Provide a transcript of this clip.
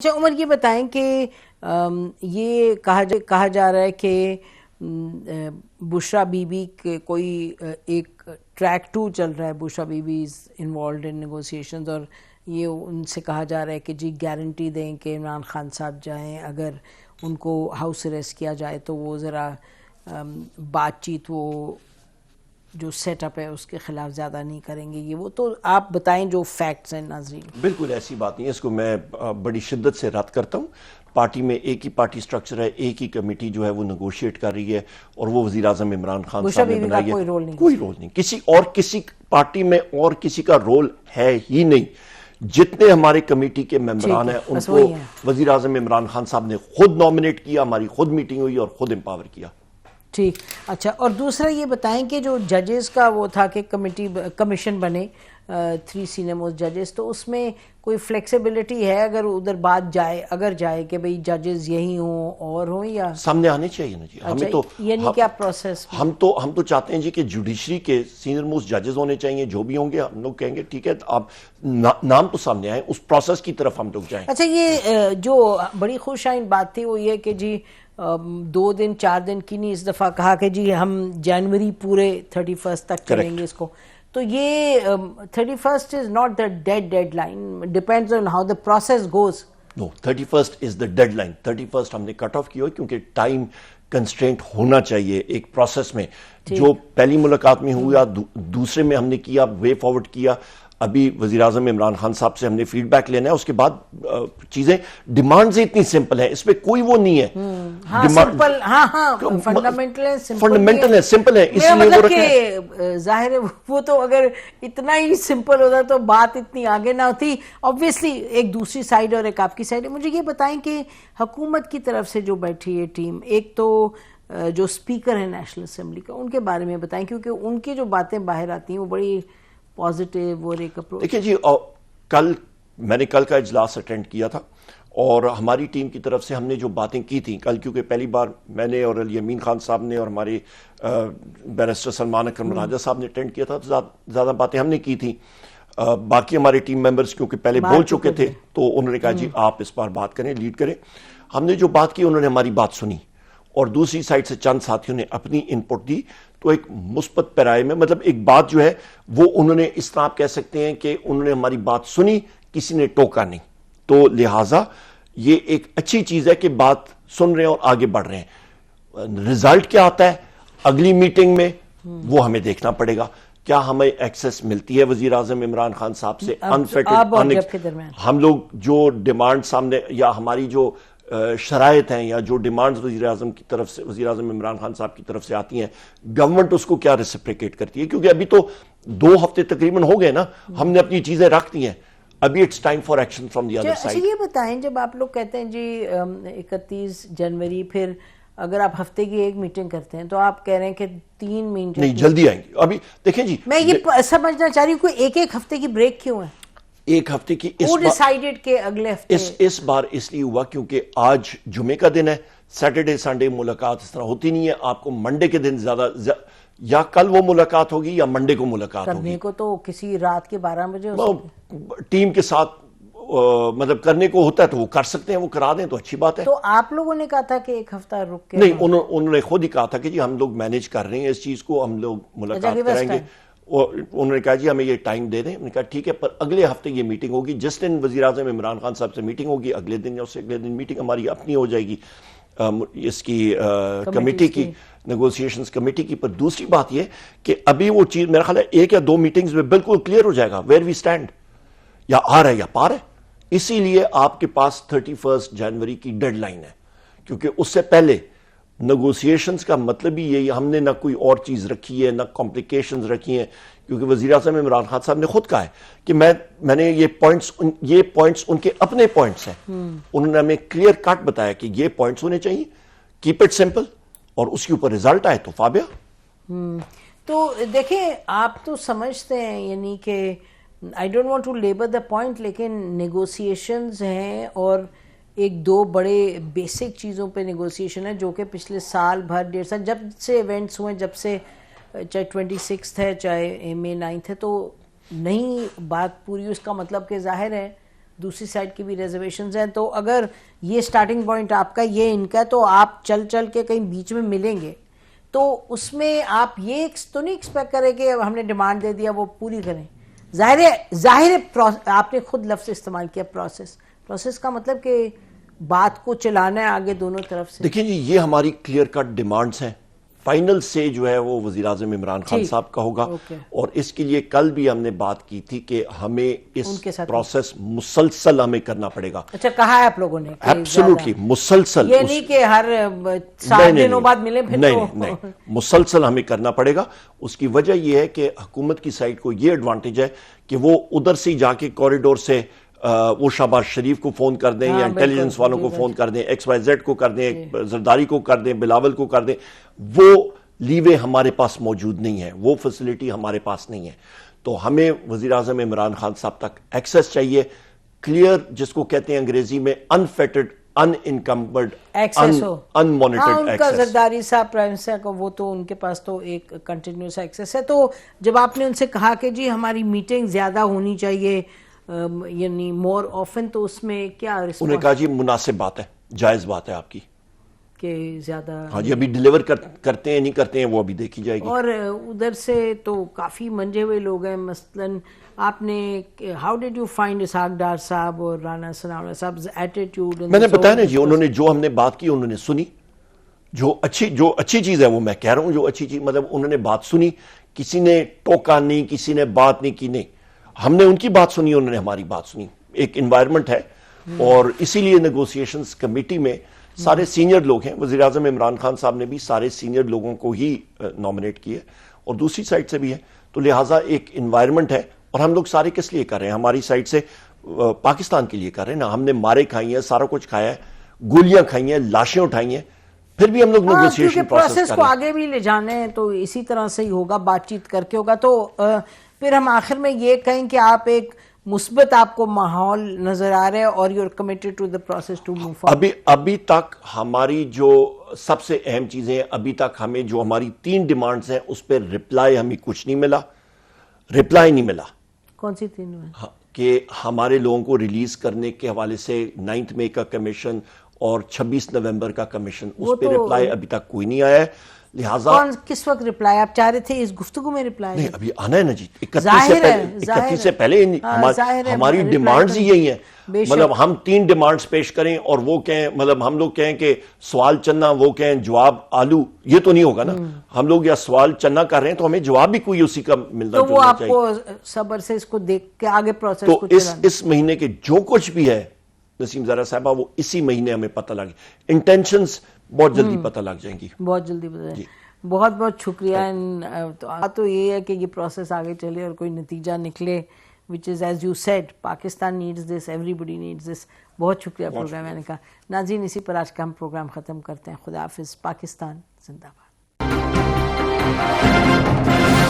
اچھا عمر یہ بتائیں کہ یہ کہا جا رہا ہے کہ بشرا بی بی کے کوئی ایک ٹریک 2 چل رہا ہے، بشرا be be is involved in negotiations, اور یہ ان سے کہا جا رہا ہے کہ جی گارنٹی دیں کہ عمران خان صاحب جائیں، اگر ان کو ہاؤس اریسٹ کیا جائے تو وہ ذرا بات چیت وہ جو سیٹ اپ ہے اس کے خلاف زیادہ نہیں کریں گے. یہ وہ تو آپ بتائیں جو فیکٹس ہیں ناظرین. بالکل ایسی بات نہیں ہے، اس کو میں بڑی شدت سے رد کرتا ہوں. پارٹی میں ایک ہی پارٹی سٹرکچر ہے، ایک ہی کمیٹی جو ہے وہ نیگوشیٹ کر رہی ہے، اور وہ وزیر اعظم عمران خان صاحب نے بنائی ہے. کوئی رول نہیں، کسی پارٹی میں اور کسی کا رول ہے ہی نہیں. جتنے ہمارے کمیٹی کے ممبران ہیں ان کو وزیر اعظم عمران خان صاحب نے خود نامنیٹ کیا، ہماری خود میٹنگ ہوئی اور خود امپاور کیا. ٹھیک. اچھا، اور دوسرا یہ بتائیں کہ جو ججز کا وہ تھا کہ کمیشن بنے 3 سینئر موسٹ ججز، تو اس میں کوئی فلیکسیبلٹی ہے اگر ادھر بات جائے کہ بھئی ججز یہی ہوں اور ہوں، یا سامنے آنے چاہیے نا جی. ہمیں تو یعنی کیا پروسیس ہم تو چاہتے ہیں جی کہ جوڈیشری کے سینئر موسٹ ججز ہونے چاہیے، جو بھی ہوں گے ہم لوگ کہیں گے ٹھیک ہے آپ نام تو سامنے آئے، اس پروسیس کی طرف ہم لوگ جائیں. اچھا، یہ جو بڑی خوش آئند بات تھی وہ یہ کہ جی 2 دن 4 دن کی نہیں، اس دفعہ کہا کہ جی ہم جنوری پورے 31 تک چلیں گے اس کو. تو یہ 31 is not the dead line, depends on how the process goes. No, 31 is the deadline. 31 ہم نے کٹ آف کی ہوئی کیونکہ ٹائم کنسٹرینٹ ہونا چاہیے ایک پروسیس میں. جو پہلی ملاقات میں ہوا، دوسرے میں ہم نے کیا، وے فارورڈ کیا. ابھی وزیر اعظم عمران خان صاحب سے ہم نے فیڈ بیک لینا ہے، اس کے بعد چیزیں ڈیمانڈز اتنی سمپل ہیں، اس پہ کوئی وہ نہیں ہے. فنڈامنٹل ہے، سمپل ہے، اس لیے وہ رکھیں. ظاہر ہے وہ تو اگر اتنا ہی سمپل ہوتا تو بات اتنی آگے نہ ہوتی. obviously ایک دوسری سائیڈ اور ایک آپ کی سائیڈ ہے. مجھے یہ بتائیں کہ حکومت کی طرف سے جو بیٹھی ہے ٹیم، ایک تو جو اسپیکر ہے نیشنل اسمبلی کا، ان کے بارے میں بتائیں، کیونکہ ان کی جو باتیں باہر آتی ہیں وہ بڑی پازیٹیو اور ایک اپروچ. دیکھیں جی، میں نے کل کا اجلاس اٹینڈ کیا تھا، اور ہماری ٹیم کی طرف سے ہم نے جو باتیں کی تھیں کل، کیونکہ پہلی بار میں نے اور علی امین خان صاحب نے اور ہمارے بیرسٹر سلمان اکرم راجہ صاحب نے اٹینڈ کیا تھا، تو زیادہ باتیں ہم نے کی تھیں. باقی ہمارے ٹیم ممبرز کیونکہ پہلے بول چکے تھے تو انہوں نے کہا جی آپ اس بار بات کریں، لیڈ کریں. ہم نے جو بات کی انہوں نے ہماری بات سنی، اور دوسری سائڈ سے چند ساتھیوں نے اپنی انپٹ دی. تو ایک مثبت پیرائے میں، مطلب ایک بات جو ہے وہ انہوں نے اس طرح آپ کہہ سکتے ہیں کہ انہوں نے ہماری بات سنی، کسی نے ٹوکا نہیں. تو لہٰذا یہ ایک اچھی چیز ہے کہ بات سن رہے ہیں اور آگے بڑھ رہے ہیں. رزلٹ کیا آتا ہے اگلی میٹنگ میں وہ ہمیں دیکھنا پڑے گا. کیا ہمیں ایکسس ملتی ہے وزیر اعظم عمران خان صاحب سے انفٹڈ؟ ہم لوگ جو ڈیمانڈ سامنے، یا ہماری جو شرائط ہیں، یا جو ڈیمانڈز وزیر اعظم کی طرف سے، وزیر اعظم عمران خان صاحب کی طرف سے آتی ہیں، گورنمنٹ اس کو کیا ریسپریکیٹ کرتی ہے؟ کیونکہ ابھی تو 2 ہفتے تقریباً ہو گئے نا، ہم نے اپنی چیزیں رکھ دی ہیں، ابھی it's time for action from the other side. یہ بتائیں، جب آپ لوگ کہتے ہیں جی 31 جنوری، پھر اگر آپ ہفتے کی ایک میٹنگ کرتے ہیں تو آپ کہہ رہے ہیں کہ 3 میٹنگ نہیں جلدی آئیں گی. ابھی دیکھیں جی، میں یہ سمجھنا چاہ رہی ہوں کہ ایک ہفتے کی بریک کیوں ہے؟ ایک ہفتے کی اگلے ہفتے اس بار اس لیے ہوا کیونکہ آج جمعے کا دن ہے. سیٹرڈے سنڈے ملاقات اس طرح ہوتی نہیں ہے. آپ کو منڈے کے دن زیادہ، یا کل وہ ملاقات ہوگی یا منڈے کو ملاقات ہوگی. کرنے کو تو کسی رات کے 12 بجے ٹیم کے ساتھ مطلب کرنے کو ہوتا ہے تو وہ کر سکتے ہیں، وہ کرا دیں تو اچھی بات ہے. تو آپ لوگوں نے کہا تھا کہ ایک ہفتہ رک کے؟ نہیں، انہوں نے خود ہی کہا تھا کہ جی ہم لوگ مینیج کر رہے ہیں اس چیز کو، ہم لوگ ملاقات کریں گے. انہوں نے کہا جی ہمیں یہ ٹائم دے دیں. میں نے کہا ٹھیک ہے، پر اگلے ہفتے یہ میٹنگ ہوگی. جس دن وزیر اعظم عمران خان صاحب سے میٹنگ ہوگی، اگلے دن یا اس سے اگلے دن میٹنگ ہماری اپنی ہو جائے گی اس کی کمیٹی کی، نیگوسیشنز کمیٹی کی. پر دوسری بات یہ کہ ابھی وہ چیز میرا خیال ہے 1 یا 2 میٹنگز میں بالکل کلیئر ہو جائے گا ویئر وی سٹینڈ، یا آ رہا ہے یا پار ہے. اسی لیے آپ کے پاس 31 جنوری کی ڈیڈ لائن ہے، کیونکہ اس سے پہلے نیگوسیشنز کا مطلب ہی یہ، ہم نے نہ کوئی اور چیز رکھی ہے، نہ کمپلیکیشنز رکھی ہیں. کیونکہ وزیر اعظم عمران خان صاحب نے خود کہا ہے کہ میں نے یہ پوائنٹس ان کے اپنے پوائنٹس ہیں. انہوں نے ہمیں کلیئر کٹ بتایا کہ یہ پوائنٹس ہونے چاہیے، کیپ اٹ سمپل، اور اس کے اوپر رزلٹ آئے تو فابیا. تو دیکھیں، آپ تو سمجھتے ہیں، یعنی کہ I don't want to labour the point, لیکن نیگوسیشنز ہیں اور 1-2 بڑے بیسک چیزوں پہ نیگوسیشن ہے جو کہ پچھلے سال بھر 1.5 سال جب سے ایونٹس ہوئے، جب سے چاہے 26 ہے چاہے May 9 ہے، تو نہیں بات پوری. اس کا مطلب کہ ظاہر ہے دوسری سائڈ کی بھی ریزرویشنز ہیں. تو اگر یہ سٹارٹنگ پوائنٹ آپ کا یہ ان کا تو آپ چل چل کے کہیں بیچ میں ملیں گے تو اس میں آپ یہ تو نہیں ایکسپیکٹ کریں کہ ہم نے ڈیمانڈ دے دیا وہ پوری کریں. ظاہر آپ نے خود لفظ استعمال کیا پروسیس کا مطلب کہ بات کو چلانا ہے آگے دونوں طرف سے. دیکھیں جی یہ ہماری کلیئر کٹ ڈیمانڈز ہیں. فائنل سے جو ہے وہ وزیر اعظم عمران خان صاحب کا ہوگا اور اس کے لیے کل بھی ہم نے بات کی تھی کہ ہمیں اس پروسیس مسلسل ہمیں کرنا پڑے گا. اچھا کہا ہے آپ لوگوں نے ایبسولوٹلی مسلسل, یہ نہیں کہ ہر 7 دنوں بعد ملے پھر. نہیں مسلسل ہمیں کرنا پڑے گا. اس کی وجہ یہ ہے کہ حکومت کی سائڈ کو یہ ایڈوانٹیج ہے کہ وہ ادھر سے جا کے کوریڈور سے وہ شہباز شریف کو فون کر دیں یا انٹیلیجنس والوں کو فون کر دیں, XYZ کو کر دیں, زرداری کو کر دیں, بلاول کو کر دیں. وہ لیوے ہمارے پاس موجود نہیں ہے, وہ فیسلٹی ہمارے پاس نہیں ہے. تو ہمیں وزیر اعظم عمران خان صاحب تک ایکسیس چاہیے, کلیئر جس کو کہتے ہیں انگریزی میں انفیٹڈ, ان انکمبرڈ, ان مانیٹرڈ ایکسیس. زرداری صاحب پرائم منسٹر کو وہ تو ان کے پاس تو ایک کنٹینیوس ایکسیس ہے. تو جب آپ نے ان سے کہا کہ جی ہماری میٹنگ زیادہ ہونی چاہیے یعنی مور آفن, تو اس میں کیا رسپانس؟ انہوں نے کہا جی مناسب بات ہے, جائز بات ہے آپ کی کہ زیادہ. ہاں جی ابھی ڈیلیور کرتے ہیں نہیں کرتے ہیں وہ ابھی دیکھی جائے گی. اور ادھر سے تو کافی منجے ہوئے لوگ ہیں, مثلاً آپ نے how did you find Ishaq Dar صاحب اور رانا ثناءاللہ صاحب ایٹیٹیوڈ؟ میں نے بتایا نا جی, انہوں نے جو ہم نے بات کی انہوں نے سنی. جو اچھی چیز ہے وہ میں کہہ رہا ہوں, جو اچھی چیز مطلب انہوں نے بات سنی, کسی نے ٹوکا نہیں, کسی نے بات نہیں کی. نہیں, ہم نے ان کی بات سنی, انہوں نے ہماری بات سنی. ایک انوائرمنٹ ہے اور اسی لیے نیگوسیشنز کمیٹی میں سارے سینئر لوگ ہیں. وزیر اعظم عمران خان صاحب نے بھی سارے سینئر لوگوں کو ہی نامنیٹ کیے اور دوسری سائڈ سے بھی ہے. تو لہٰذا ایک انوائرمنٹ ہے اور ہم لوگ سارے کس لیے کر رہے ہیں؟ ہماری سائڈ سے پاکستان کے لیے کر رہے ہیں نا. ہم نے مارے کھائی ہیں, سارا کچھ کھایا ہے, گولیاں کھائی ہیں, لاشیں اٹھائی ہیں, پھر بھی ہم لوگ نیگوسیشن پروسیس کو آگے بھی لے جانے ہیں تو اسی طرح سے ہی ہوگا, بات چیت کر کے ہوگا. تو پھر ہم آخر میں یہ کہیں کہ آپ ایک مثبت آپ کو ماحول نظر آ رہا ہے اور you are committed to the process to move forward. ابھی تک ہماری جو سب سے اہم چیزیں ہیں, ابھی تک ہمیں جو ہماری 3 ڈیمانڈز ہیں اس پہ رپلائی ہمیں کچھ نہیں ملا. رپلائی نہیں ملا. کون سی 3 ہیں؟ کہ ہمارے لوگوں کو ریلیز کرنے کے حوالے سے 9 مئی کا کمیشن اور 26 نومبر کا کمیشن, اس پہ رپلائی ابھی تک کوئی نہیں آیا ہے. لہٰذا کس وقت رپلائی آپ چاہ رہے تھے؟ اس گفتگو میں رپلائی نہیں ابھی آنا ہے نا جی, 31 سے پہلے ہماری ڈیمانڈز ہی یہی ہیں. مطلب ہم 3 ڈیمانڈز پیش کریں اور وہ کہیں, مطلب ہم لوگ کہیں کہ سوال چنا, وہ کہیں جواب آلو, یہ تو نہیں ہوگا نا. ہم لوگ یا سوال چنا کر رہے ہیں تو ہمیں جواب بھی کوئی اسی کا ملنا چاہیے. تو وہ آپ کو صبر سے اس کو دیکھ کے آگے پروسیس کو اس مہینے کے جو کچھ بھی ہے نسیم زہرا صاحبہ وہ اسی مہینے ہمیں پتہ لگے. انٹینشنز بہت جلدی پتہ لگ جائیں گی, بہت جلدی پتہ لگے. بہت بہت شکریہ. تو یہ ہے کہ یہ پروسیس آگے چلے اور کوئی نتیجہ نکلے which is as you said Pakistan needs this, everybody needs this. بہت شکریہ پروگرام میں نے کہا. ناظرین اسی پر آج کا ہم پروگرام ختم کرتے ہیں. خدا حافظ. پاکستان زندہ باد.